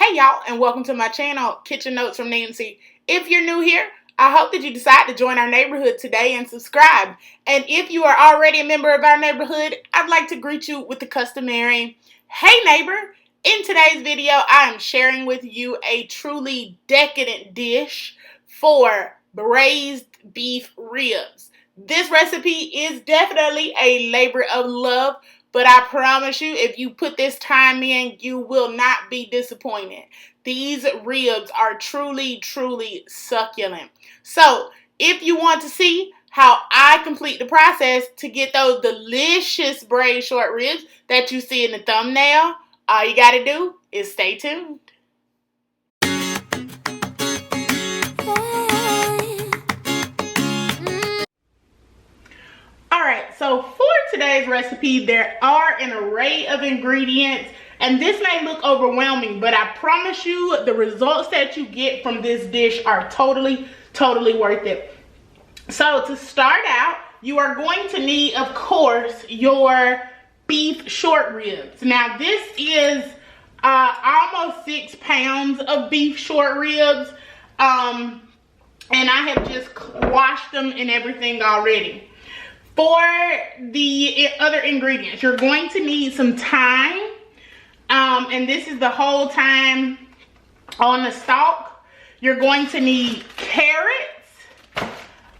Hey y'all, and welcome to my channel, Kitchen Notes from Nancy. If you're new here, I hope that you decide to join our neighborhood today and subscribe. And if you are already a member of our neighborhood, I'd like to greet you with the customary, hey neighbor. In today's video, I am sharing with you a truly decadent dish for braised beef ribs. This recipe is definitely a labor of love, but I promise you, if you put this time in, you will not be disappointed. These ribs are truly, truly succulent. So, if you want to see how I complete the process to get those delicious braised short ribs that you see in the thumbnail, all you gotta do is stay tuned. Alright, so for today's recipe, there are an array of ingredients, and this may look overwhelming, but I promise you the results that you get from this dish are totally worth it. So to start out, you are going to need, of course, your beef short ribs. Now this is almost 6 pounds of beef short ribs, and I have just washed them and everything already. For the other ingredients, you're going to need some thyme, and this is the whole thyme on the stalk. You're going to need carrots,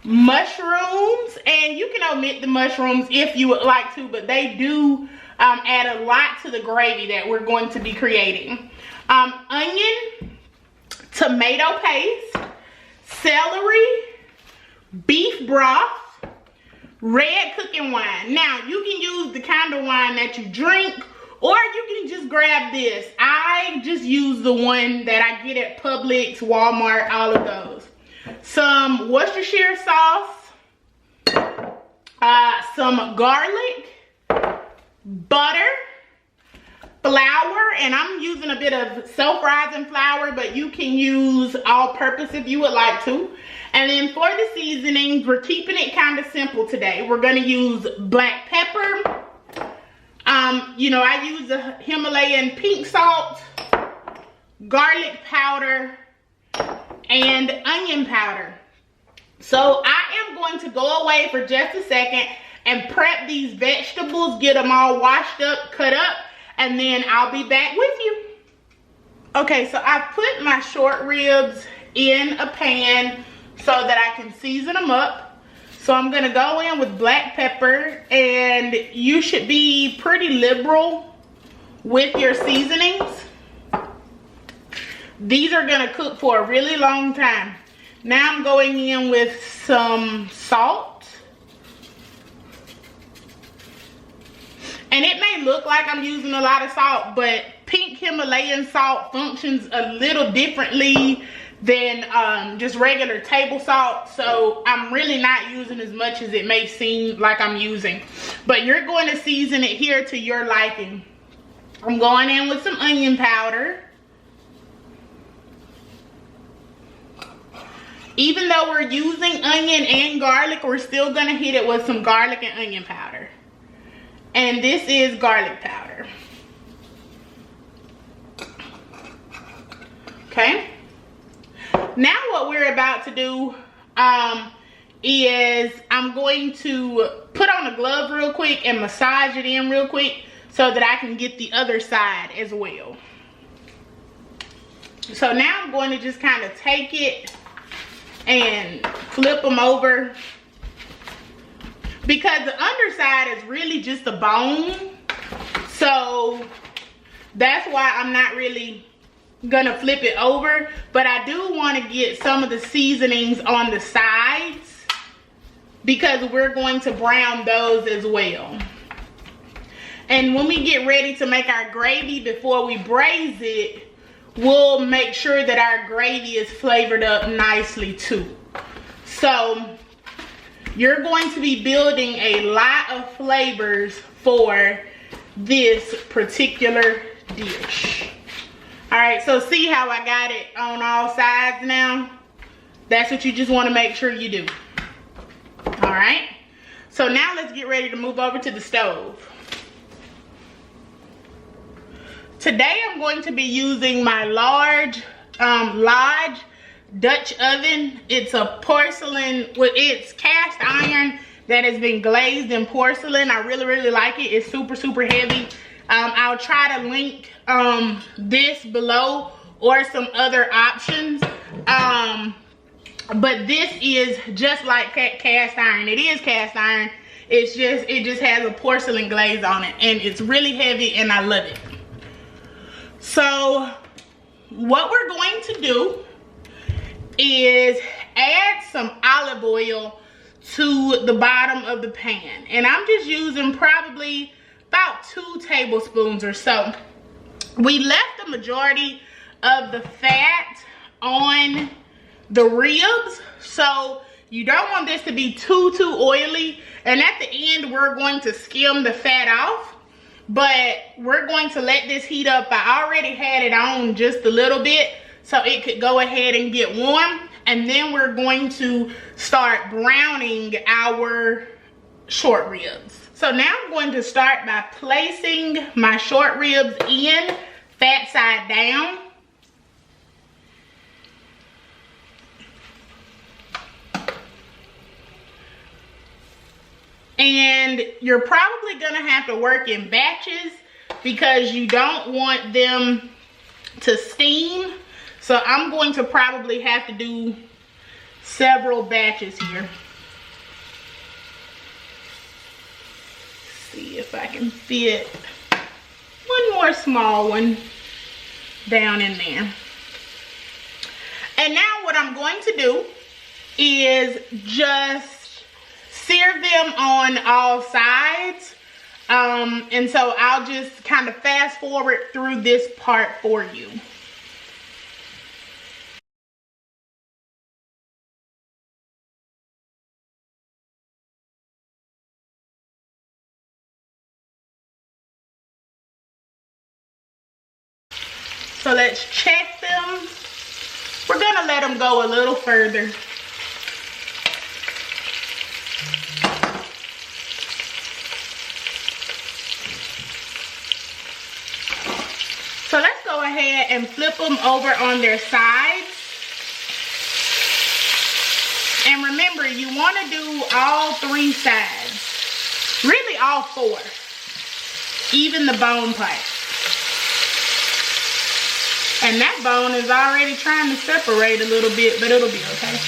mushrooms, and you can omit the mushrooms if you would like to, but they do add a lot to the gravy that we're going to be creating. Onion, tomato paste, celery, beef broth, red cooking wine. Now, you can use the kind of wine that you drink, or you can just grab this. I just use the one that I get at Publix, Walmart, all of those. Some Worcestershire sauce, some garlic, butter, flour, and I'm using a bit of self-rising flour, but you can use all-purpose if you would like to. And then for the seasonings, we're keeping it kind of simple today. We're going to use black pepper. I use the Himalayan pink salt, garlic powder, and onion powder. So I am going to go away for just a second and prep these vegetables, get them all washed up, cut up, and then I'll be back with you. Okay, so I put my short ribs in a pan so that I can season them up. So I'm gonna go in with black pepper, and you should be pretty liberal with your seasonings. These are gonna cook for a really long time. Now I'm going in with some salt. And it may look like I'm using a lot of salt, but pink Himalayan salt functions a little differently than just regular table salt. So I'm really not using as much as it may seem like I'm using. But you're going to season it here to your liking. I'm going in with some onion powder. Even though we're using onion and garlic, we're still going to hit it with some garlic and onion powder. And this is garlic powder. Okay. Now what we're about to do is I'm going to put on a glove real quick and massage it in real quick so that I can get the other side as well. So now I'm going to just kind of take it and flip them over, because the underside is really just a bone. So that's why I'm not really gonna flip it over, but I do want to get some of the seasonings on the sides because we're going to brown those as well. And when we get ready to make our gravy, before we braise it, we'll make sure that our gravy is flavored up nicely too. So you're going to be building a lot of flavors for this particular dish. Alright, so see how I got it on all sides now? That's what you just want to make sure you do. Alright, so now let's get ready to move over to the stove. Today I'm going to be using my large Lodge Dutch oven. It's a porcelain, well, it's cast iron that has been glazed in porcelain. I really like it. It's super heavy. I'll try to link this below or some other options. But this is just like cast iron. It is cast iron. It just has a porcelain glaze on it, and it's really heavy, and I love it. So what we're going to do is add some olive oil to the bottom of the pan, and I'm just using probably about 2 tablespoons or so. We left the majority of the fat on the ribs, so you don't want this to be too oily, and at the end we're going to skim the fat off. But we're going to let this heat up. I already had it on just a little bit so it could go ahead and get warm, and then we're going to start browning our short ribs. So now I'm going to start by placing my short ribs in, fat side down. And you're probably gonna have to work in batches because you don't want them to steam. So I'm going to probably have to do several batches here. See if I can fit one more small one down in there. And now what I'm going to do is just sear them on all sides. And so I'll just kind of fast forward through this part for you. So let's check them. We're gonna let them go a little further. So let's go ahead and flip them over on their sides. And remember, you want to do all 3 sides. Really all 4. Even the bone part. And that bone is already trying to separate a little bit, but it'll be okay.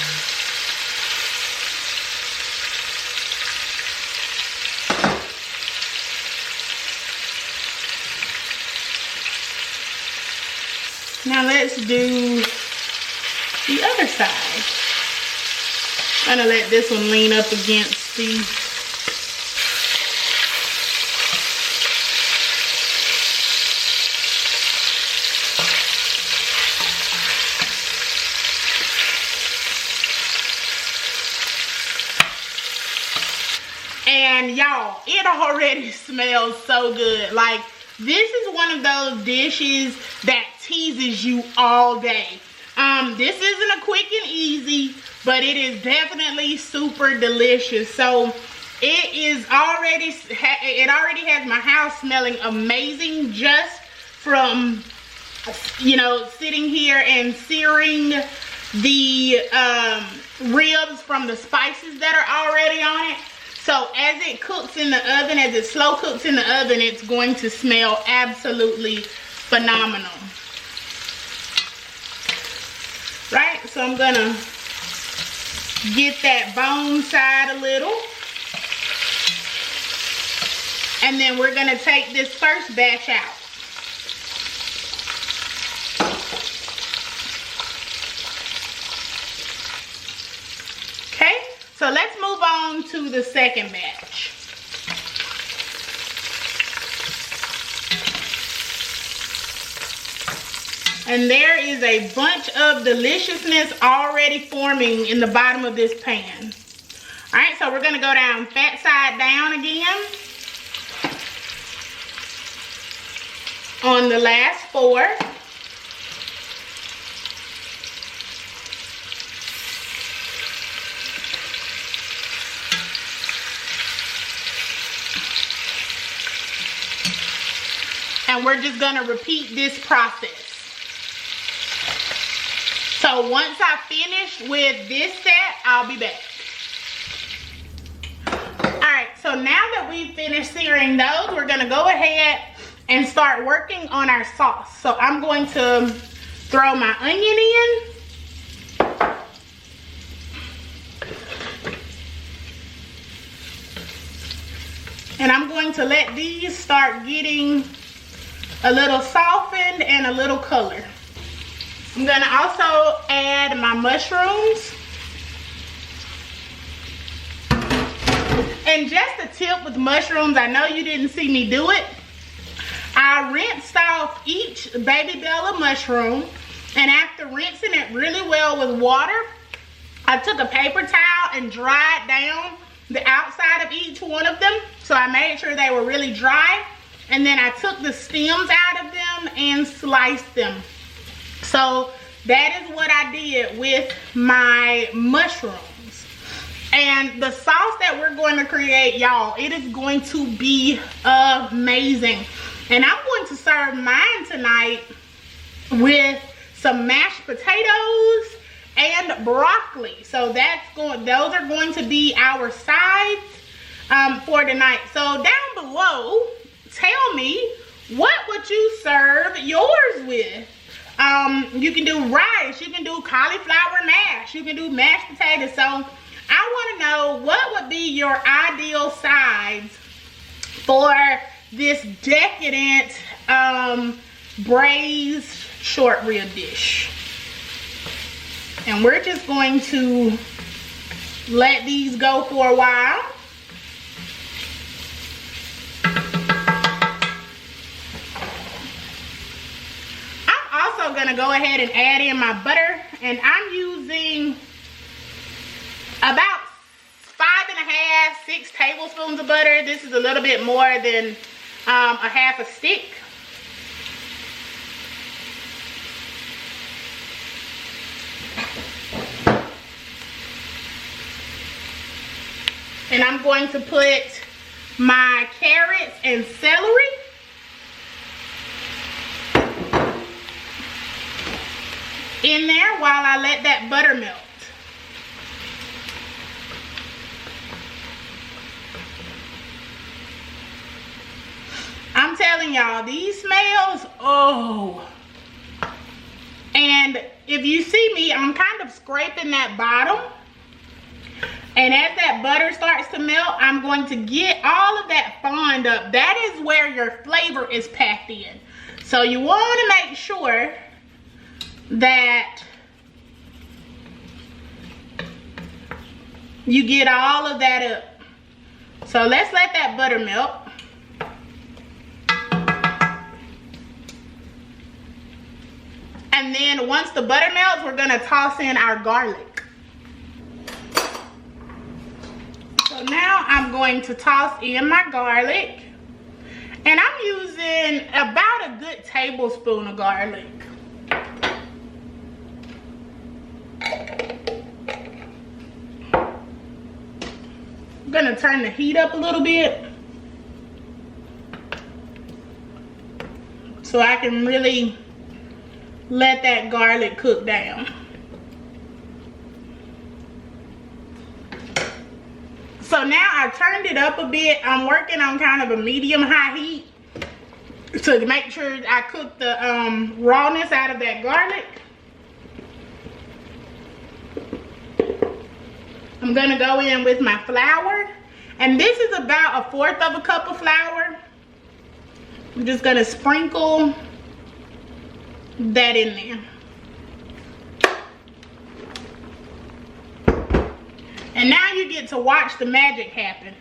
Now let's do the other side. I'm gonna let this one lean up against the and y'all, it already smells so good. Like, this is one of those dishes that teases you all day. This isn't a quick and easy, but it is definitely super delicious. So it already has my house smelling amazing just from, you know, sitting here and searing the ribs from the spices that are already on it. So as it cooks in the oven, as it slow cooks in the oven, it's going to smell absolutely phenomenal. Right, so I'm gonna get that bone side a little. And then we're gonna take this first batch out. Okay, so let's move on to the second batch. And there is a bunch of deliciousness already forming in the bottom of this pan. All right, so we're gonna go down fat side down again on the last 4. And we're just gonna repeat this process. So once I finish with this set, I'll be back. Alright, so now that we've finished searing those, we're gonna go ahead and start working on our sauce. So I'm going to throw my onion in. And I'm going to let these start getting a little softened and a little color. I'm gonna also add my mushrooms. And just a tip with mushrooms, I know you didn't see me do it. I rinsed off each baby bella mushroom, and after rinsing it really well with water, I took a paper towel and dried down the outside of each one of them. So I made sure they were really dry, and then I took the stems out of them and sliced them. So that is what I did with my mushrooms. And the sauce that we're going to create, y'all, it is going to be amazing. And I'm going to serve mine tonight with some mashed potatoes and broccoli. So those are going to be our sides for tonight. So down below, tell me, what would you serve yours with? You can do rice, you can do cauliflower mash, you can do mashed potatoes. So I want to know, what would be your ideal sides for this decadent braised short rib dish? And we're just going to let these go for a while. I'm also gonna go ahead and add in my butter, and I'm using about 5.5, 6 tablespoons of butter. This is a little bit more than a half a stick. And I'm going to put my carrots and celery. In there while I let that butter melt. I'm telling y'all, these smells, oh. And if you see me, I'm kind of scraping that bottom. And as that butter starts to melt, I'm going to get all of that fond up. That is where your flavor is packed in. So you want to make sure that you get all of that up. So let's let that butter melt. And then once the butter melts, we're gonna toss in our garlic. So now I'm going to toss in my garlic. And I'm using about a good tablespoon of garlic. I'm gonna turn the heat up a little bit so I can really let that garlic cook down. So now I turned it up a bit. I'm working on kind of a medium-high heat to make sure I cook the rawness out of that garlic. I'm gonna go in with my flour, and this is about 1/4 of a cup of flour. I'm just gonna sprinkle that in there. And now you get to watch the magic happen.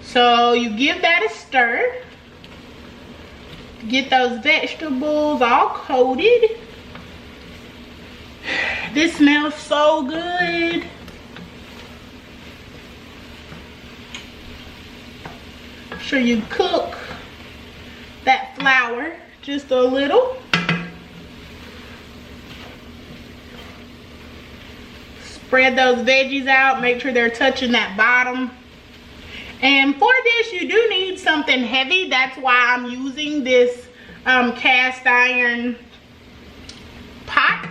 So you give that a stir. Get those vegetables all coated. This smells so good. Make sure you cook that flour just a little. Spread those veggies out, make sure they're touching that bottom. And for this, you do need something heavy. That's why I'm using this cast iron pot.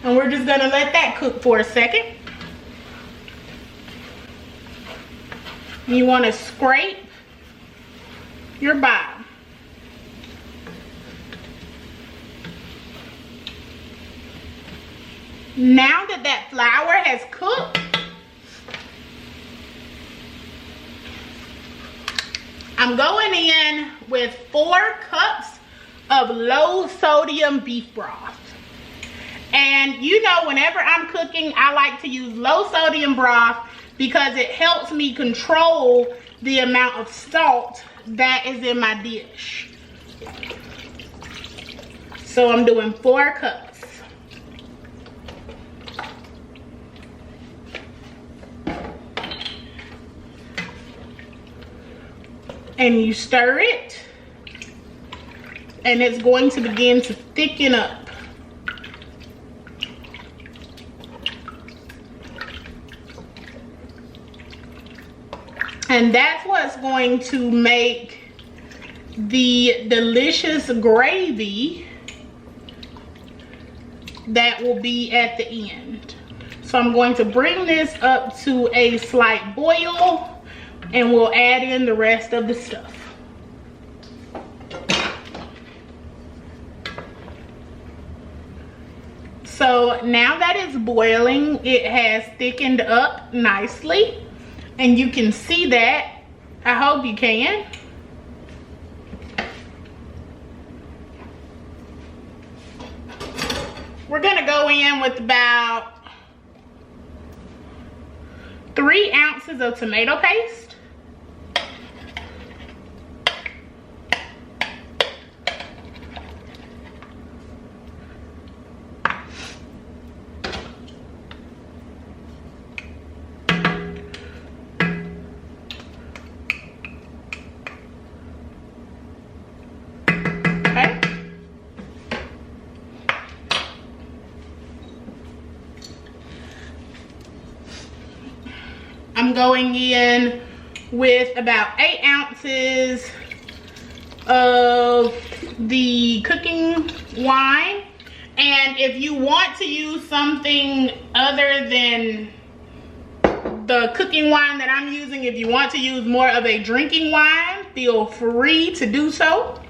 And we're just gonna let that cook for a second. You wanna scrape your bottom. Now that that flour has cooked, I'm going in with 4 cups of low sodium beef broth. And you know, whenever I'm cooking, I like to use low sodium broth because it helps me control the amount of salt that is in my dish. So I'm doing 4 cups. And you stir it, and it's going to begin to thicken up. And that's what's going to make the delicious gravy that will be at the end. So I'm going to bring this up to a slight boil, and we'll add in the rest of the stuff. So now that it's boiling, it has thickened up nicely, and you can see that. I hope you can. We're gonna go in with about 3 ounces of tomato paste. I'm going in with about 8 ounces of the cooking wine. And if you want to use something other than the cooking wine that I'm using, if you want to use more of a drinking wine, feel free to do so.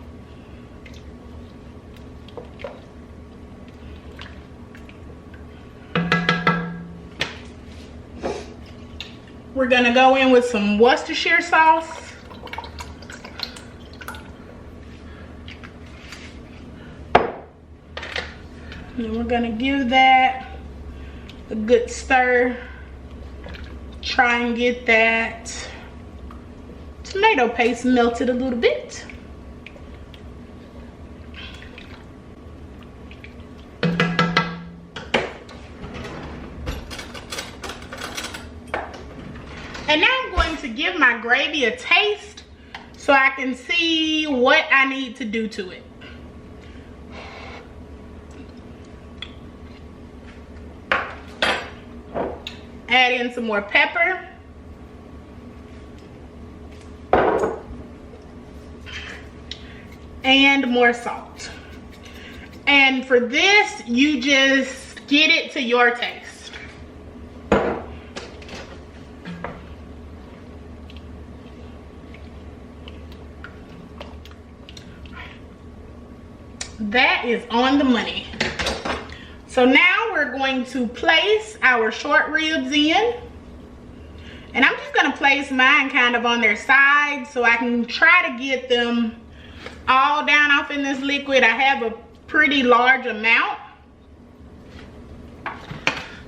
We're gonna go in with some Worcestershire sauce. And we're gonna give that a good stir. Try and get that tomato paste melted a little bit. And now I'm going to give my gravy a taste so I can see what I need to do to it. Add in some more pepper. And more salt. And for this, you just get it to your taste. That is on the money. So now we're going to place our short ribs in. And I'm just gonna place mine kind of on their sides so I can try to get them all down off in this liquid. I have a pretty large amount.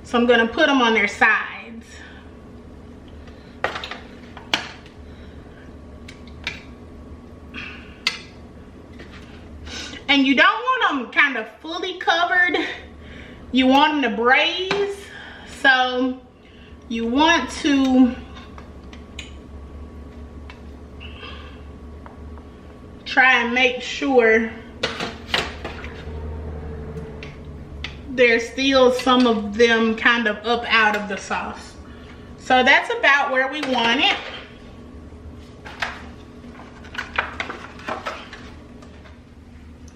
So I'm gonna put them on their sides. And you don't want them kind of fully covered. You want them to braise. So you want to try and make sure there's still some of them kind of up out of the sauce. So that's about where we want it.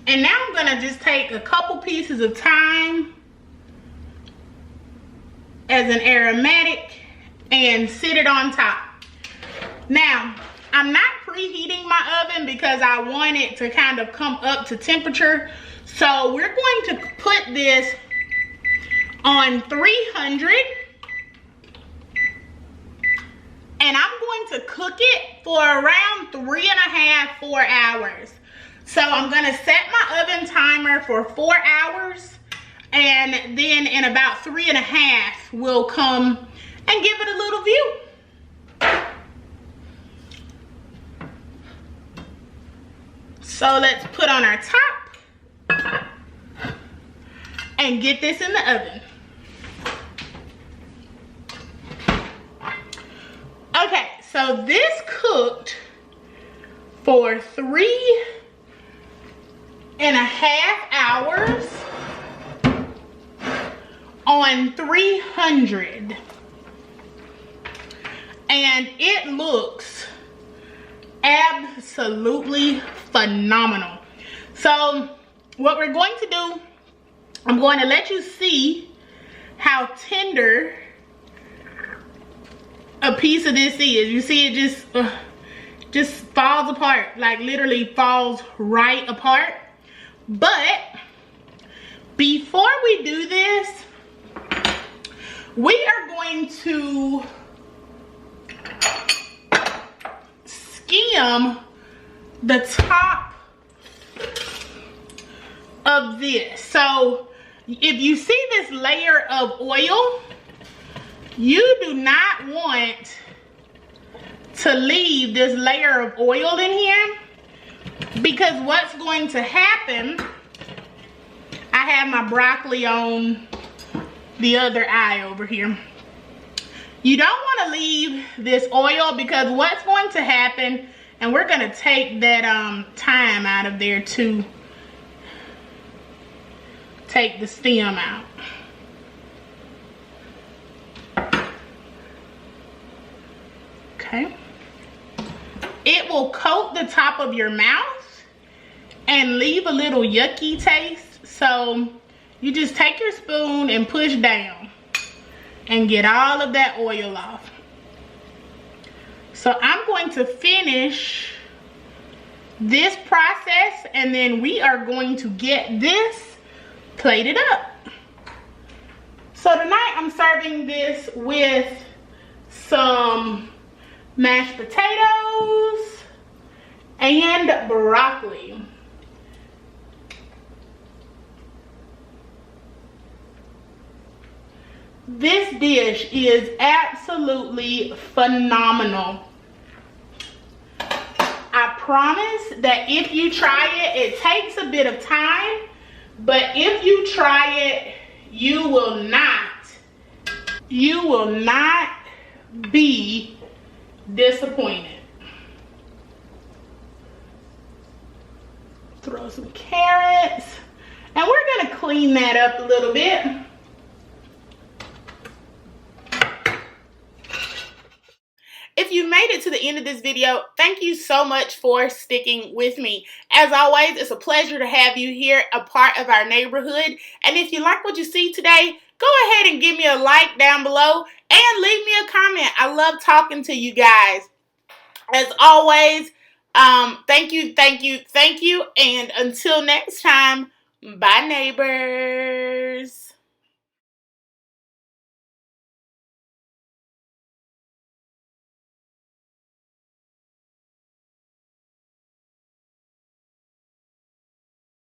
And now I'm gonna just take a couple pieces of thyme as an aromatic and sit it on top. Now, I'm not preheating my oven because I want it to kind of come up to temperature. So we're going to put this on 300. And I'm going to cook it for around 3.5, 4 hours. So I'm gonna set my oven timer for 4 hours, and then in about 3.5, we'll come and give it a little view. So let's put on our top and get this in the oven. Okay, so this cooked for 3.5 hours on 300. And it looks absolutely phenomenal. So what we're going to do, I'm going to let you see how tender a piece of this is. You see it just falls apart, like literally falls right apart. But before we do this, we are going to skim the top of this. So if you see this layer of oil, you do not want to leave this layer of oil in here, because what's going to happen, I have my broccoli on the other eye over here. You don't want to leave this oil, because what's going to happen, and we're going to take that thyme out of there to take the stem out. Okay. It will coat the top of your mouth and leave a little yucky taste. So you just take your spoon and push down and get all of that oil off. So I'm going to finish this process, and then we are going to get this plated up. So tonight I'm serving this with some mashed potatoes and broccoli. This dish is absolutely phenomenal. I promise that if you try it, it takes a bit of time, but if you try it, you will not be disappointed. Throw some carrots, and we're gonna clean that up a little bit. If you made it to the end of this video, thank you so much for sticking with me. As always, it's a pleasure to have you here, a part of our neighborhood. And if you like what you see today, go ahead and give me a like down below and leave me a comment. I love talking to you guys. As always, thank you. And until next time, bye neighbors.